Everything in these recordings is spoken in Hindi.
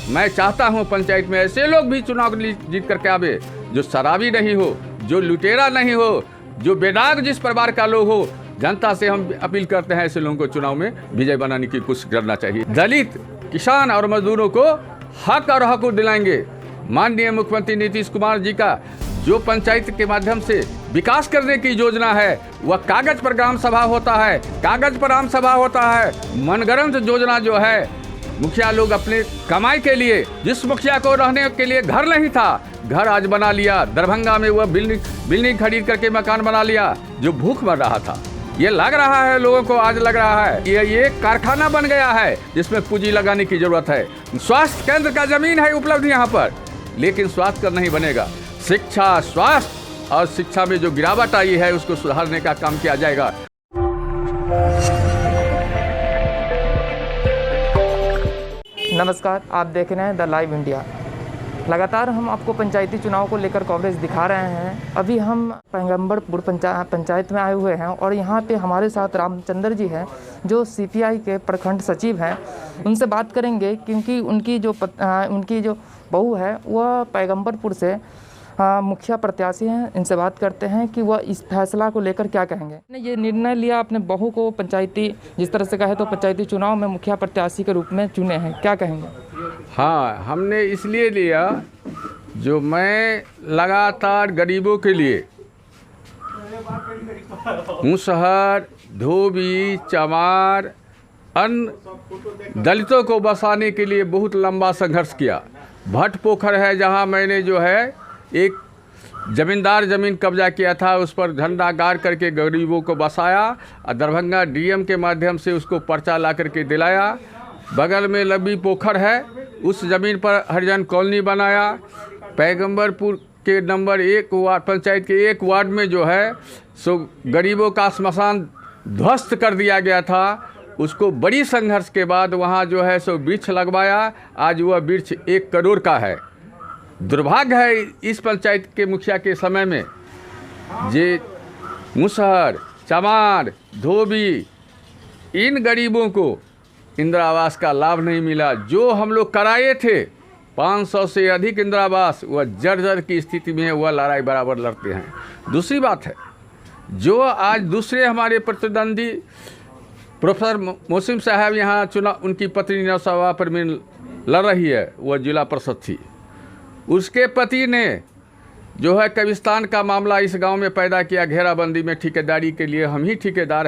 मैं चाहता हूं पंचायत में ऐसे लोग भी चुनाव जीत करके आवे जो शराबी नहीं हो, जो लुटेरा नहीं हो, जो बेदाग जिस परिवार का लोग हो। जनता से हम अपील करते हैं ऐसे लोगों को चुनाव में विजय बनाने की कोशिश करना चाहिए। दलित, किसान और मजदूरों को हक और हकूक़ दिलाएंगे। माननीय मुख्यमंत्री नीतीश कुमार जी का जो पंचायत के माध्यम से विकास करने की योजना है, वह कागज पर ग्राम सभा होता है, कागज पर आम सभा होता है। मनगढ़ंत योजना जो है, मुखिया लोग अपने कमाई के लिए, जिस मुखिया को रहने के लिए घर नहीं था, घर आज बना लिया। दरभंगा में वह बिल्डिंग खरीद करके मकान बना लिया जो भूख मर रहा था। ये लग रहा है लोगों को, आज लग रहा है ये कारखाना बन गया है जिसमें पूंजी लगाने की जरूरत है। स्वास्थ्य केंद्र का जमीन है उपलब्ध यहाँ पर, लेकिन स्वास्थ्य का नहीं बनेगा। शिक्षा, स्वास्थ्य और शिक्षा में जो गिरावट आई है उसको सुधारने का काम किया जाएगा। नमस्कार, आप देख रहे हैं द लाइव इंडिया। लगातार हम आपको पंचायती चुनाव को लेकर कवरेज दिखा रहे हैं। अभी हम पैगंबरपुर पंचायत में आए हुए हैं और यहाँ पे हमारे साथ रामचंद्र जी हैं जो सीपीआई के प्रखंड सचिव हैं। उनसे बात करेंगे क्योंकि उनकी जो बहू है वह पैगंबरपुर से मुखिया प्रत्याशी हैं। इनसे बात करते हैं कि वह इस फैसला को लेकर क्या कहेंगे। ने ये निर्णय लिया अपने बहू को पंचायती, जिस तरह से कहे तो पंचायती चुनाव में मुखिया प्रत्याशी के रूप में चुने हैं, क्या कहेंगे? हाँ, हमने इसलिए लिया जो मैं लगातार गरीबों के लिए मुसहर, धोबी, चमार, अन्य दलितों को बसाने के लिए बहुत लंबा संघर्ष किया। भट्ट पोखर है जहाँ मैंने जो है एक जमींदार ज़मीन कब्जा किया था, उस पर झंडा गाड़ करके गरीबों को बसाया और दरभंगा डीएम के माध्यम से उसको पर्चा ला करके दिलाया। बगल में लंबी पोखर है, उस ज़मीन पर हरिजन कॉलोनी बनाया। पैगंबरपुर के नंबर 1 वार्ड, पंचायत के 1 वार्ड में जो है सो गरीबों का श्मशान ध्वस्त कर दिया गया था। उसको बड़ी संघर्ष के बाद वहाँ जो है सो वृक्ष लगवाया। आज वह वृक्ष 1 करोड़ का है। दुर्भाग्य है इस पंचायत के मुखिया के समय में जे मुसहर, चमार, धोबी, इन गरीबों को इंदिरा आवास का लाभ नहीं मिला। जो हम लोग कराए थे 500 से अधिक इंदिरा आवास, वह जर्जर की स्थिति में है, वह लड़ाई बराबर लड़ते हैं। दूसरी बात है, जो आज दूसरे हमारे प्रतिद्वंदी प्रोफेसर मोहसिन साहब यहाँ चुनाव, उनकी पत्नी नौसभा पर में लड़ रही है, वह जिला परिषद थी। उसके पति ने जो है कब्रिस्तान का मामला इस गांव में पैदा किया। घेराबंदी में ठेकेदारी के लिए हम ही ठेकेदार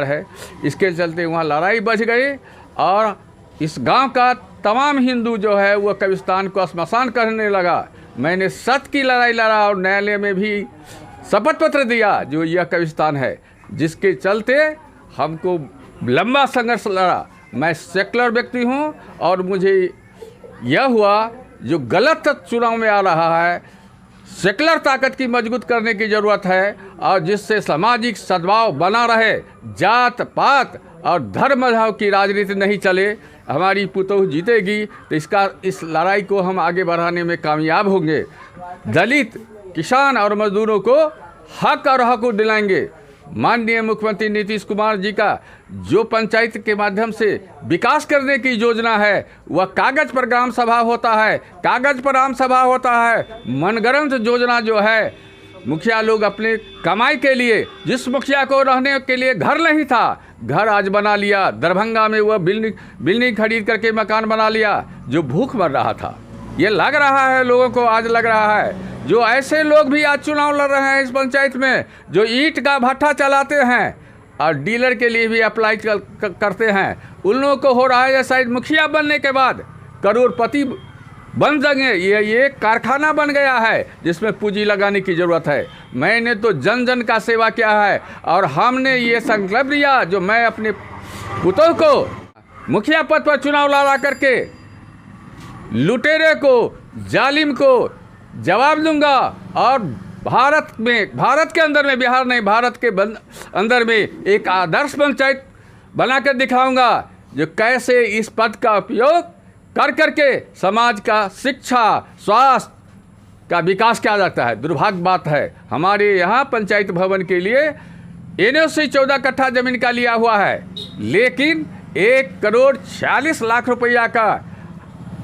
है। इसके चलते वहाँ लड़ाई बच गई और इस गांव का तमाम हिंदू जो है वह कब्रिस्तान को श्मशान करने लगा। मैंने सत्य की लड़ाई लड़ा और न्यायालय में भी शपथ पत्र दिया जो यह कब्रिस्तान है, जिसके चलते हमको लंबा संघर्ष लड़ा। मैं सेकुलर व्यक्ति हूँ और मुझे यह हुआ जो गलत चुनाव में आ रहा है, सेकुलर ताकत की मजबूत करने की ज़रूरत है और जिससे सामाजिक सद्भाव बना रहे, जात पात और धर्म मजहब की राजनीति नहीं चले। हमारी पुतौह जीतेगी तो इस लड़ाई को हम आगे बढ़ाने में कामयाब होंगे। दलित, किसान और मजदूरों को हक और हकूक़ दिलाएंगे। माननीय मुख्यमंत्री नीतीश कुमार जी का जो पंचायत के माध्यम से विकास करने की योजना है, वह कागज पर ग्राम सभा होता है, कागज पर आम सभा होता है। मनगढ़ंत योजना जो है, मुखिया लोग अपने कमाई के लिए, जिस मुखिया को रहने के लिए घर नहीं था, घर आज बना लिया। दरभंगा में वह बिल्डिंग खरीद करके मकान बना लिया जो भूख मर रहा था। ये लग रहा है लोगों को, आज लग रहा है जो ऐसे लोग भी आज चुनाव लड़ रहे हैं इस पंचायत में, जो ईंट का भट्ठा चलाते हैं और डीलर के लिए भी अप्लाई करते हैं, उन लोगों को हो रहा है शायद मुखिया बनने के बाद करोड़पति बन जाएंगे। ये कारखाना बन गया है जिसमें पूंजी लगाने की ज़रूरत है। मैंने तो जन जन का सेवा किया है और हमने ये संकल्प लिया जो मैं अपने पुतों को मुखिया पद पर चुनाव लड़ा करके लुटेरे को, जालिम को जवाब दूंगा और भारत के अंदर में, बिहार नहीं, भारत के अंदर में एक आदर्श पंचायत बनाकर दिखाऊंगा जो कैसे इस पद का उपयोग कर करके समाज का शिक्षा, स्वास्थ्य का विकास किया जाता है। दुर्भाग्य बात है, हमारे यहाँ पंचायत भवन के लिए एनओसी 14 कट्ठा ज़मीन का लिया हुआ है, लेकिन 1 करोड़ 46 लाख रुपया का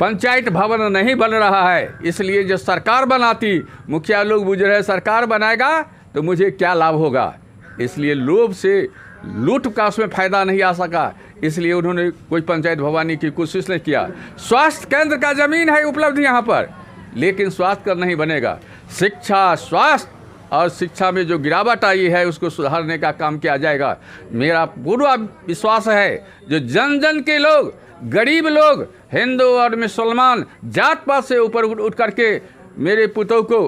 पंचायत भवन नहीं बन रहा है, इसलिए जो सरकार बनाती, मुखिया लोग बुझ रहे सरकार बनाएगा तो मुझे क्या लाभ होगा, इसलिए लोभ से लूट का उसमें फ़ायदा नहीं आ सका, इसलिए उन्होंने कोई पंचायत भवानी की कोशिश नहीं किया। स्वास्थ्य केंद्र का ज़मीन है उपलब्ध यहाँ पर, लेकिन स्वास्थ्य का नहीं बनेगा। शिक्षा, स्वास्थ्य और शिक्षा में जो गिरावट आई है उसको सुधारने का काम किया जाएगा। मेरा पूरा विश्वास है जो जन जन के लोग, गरीब लोग, हिंदू और मुसलमान जात पात से ऊपर उठ करके मेरे पुतों को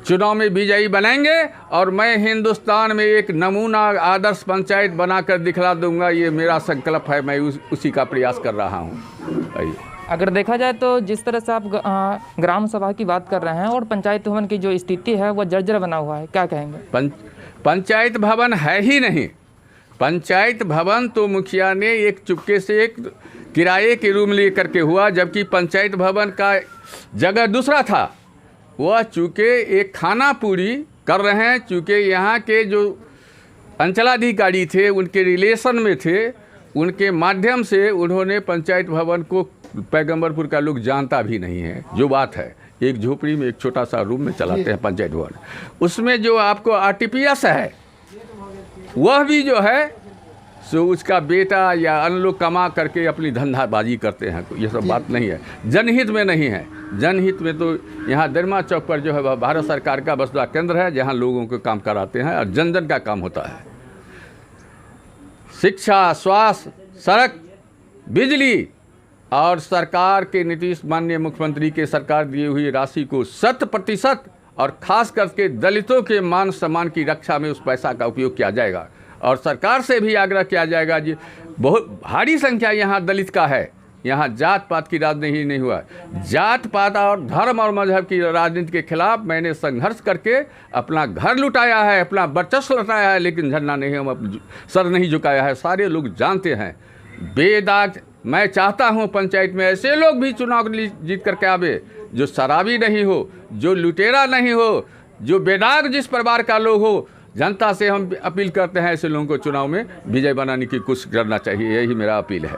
चुनाव में विजयी बनाएंगे और मैं हिंदुस्तान में एक नमूना आदर्श पंचायत बनाकर दिखला दूंगा। ये मेरा संकल्प है, मैं उसी का प्रयास कर रहा हूँ। अगर देखा जाए तो जिस तरह से आप ग्राम सभा की बात कर रहे हैं और पंचायत भवन की जो स्थिति है वो जर्जर बना हुआ है, क्या कहेंगे? पंचायत भवन है ही नहीं। पंचायत भवन तो मुखिया ने एक चुपके से एक किराए के रूम ले करके हुआ, जबकि पंचायत भवन का जगह दूसरा था। वह चूँकि एक खाना पूरी कर रहे हैं, चूँकि यहाँ के जो अंचलाधिकारी थे उनके रिलेशन में थे, उनके माध्यम से उन्होंने पंचायत भवन को पैगंबरपुर का लोग जानता भी नहीं है। जो बात है, एक झोपड़ी में एक छोटा सा रूम में चलाते हैं पंचायत भवन, उसमें जो आपको आरटीपीएस है वह भी जो है सो उसका बेटा या अन्य लोग कमा करके अपनी धंधाबाजी करते हैं। ये सब बात नहीं है, जनहित में नहीं है। जनहित में तो यहाँ दरमा चौक पर जो है भारत सरकार का बसदा केंद्र है, जहाँ लोगों को काम कराते हैं और जन जन का काम होता है। शिक्षा, स्वास्थ्य, सड़क, बिजली और सरकार के नीतीश माननीय मुख्यमंत्री के सरकार दी हुई राशि को 100% और ख़ास करके दलितों के मान सम्मान की रक्षा में उस पैसा का उपयोग किया जाएगा। और सरकार से भी आग्रह किया जाएगा जी, बहुत भारी संख्या यहाँ दलित का है। यहाँ जात पात की राजनीति नहीं हुआ। जात पात और धर्म और मजहब की राजनीति के खिलाफ मैंने संघर्ष करके अपना घर लुटाया है, अपना वर्चस्व लुटाया है, लेकिन झंडा नहीं, हम सर नहीं झुकाया है। सारे लोग जानते हैं बेदाग। मैं चाहता हूँ पंचायत में ऐसे लोग भी चुनाव जीत करके आवे जो शराबी नहीं हो, जो लुटेरा नहीं हो, जो बेदाग जिस परिवार का लोग हो। जनता से हम अपील करते हैं ऐसे लोगों को चुनाव में विजय बनाने की कोशिश करना चाहिए, यही मेरा अपील है।